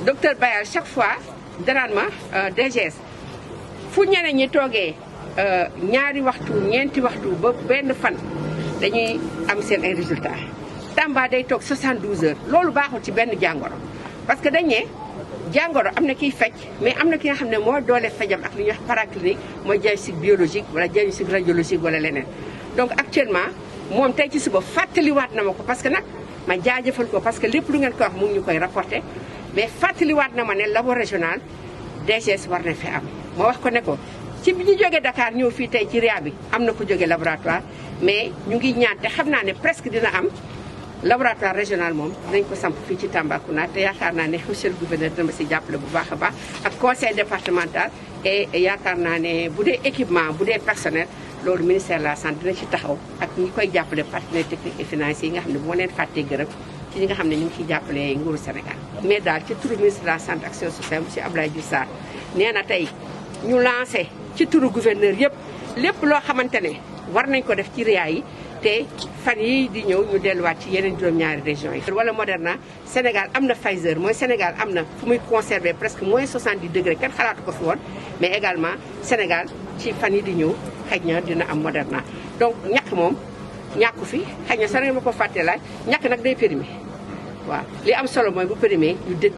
docteur Bayal chaque fois danaan ma DGS fu ñeneen ñi toogee ñaari waxtu ñeenti waxtu ba benn fan dañuy am seen ay résultats Tamba day toog 72 heures loolu baaxul ci benn jàngoro parce que dañ ne jàngoro am na kiy fecc mais am na ki nga xam ne moo doole fejam ak li ñuy wax paraclinique mooy diagnostic biologique wala diagnostic radiologique wala leneen donc actuellement moom tey ci suba fàttaliwaat na ma ko parce que nag ma jaajëfal ko parce que lépp lu ngeen ko wax mu ngi ñu koy rapporté mais fàttaliwaat na ma ne labo régional DGS war na fi am moo wax ko ne ko ci bi ñu jógee Dakar ñëw fii tey ci RIA bi am na ko jógee laboratoire mais ñu ngi ñaan te xam naa ne presque dina am laboratoire régional moom dinañ ko samp fii ci Tambacounda te yaakaar naa ne monsieur le gouverneur dina ma si jàppale bu baax a baax ak conseil départemental et yaakaar naa ne bu dee équipement bu dee personnel loolu ministère de la santé dina ci taxaw ak ñi koy jàppale partenaires techniques et financiers yi nga xam ne moo leen fàttee gërëm ci ñi nga xam ne ñu ngi ciy jàppale nguuru Sénégal. mais daal ci turu ministre de la santé action sociale monsieur Abdoulaye Diouf Sarr nee na tey ñu lancé ci turu gouverneur yëpp lépp loo xamante ne war nañ ko def ci RIA yi te fan yi di ñëw ñu delluwaat ci yeneen juróom-ñaari régions yi. wala Moderna Sénégal am na Pfizer mooy Sénégal am na fu muy conserver presque moins 70 degré kenn xalaatu ko fi woon mais également Sénégal ci fan yi di ñëw xëy na dina am Moderna donc ñàkk moom ñàkku fi xëy na sax ma ko fàtte laaj ñàkk nag day périmé waaw li am solo mooy bu périmé ñu dégg.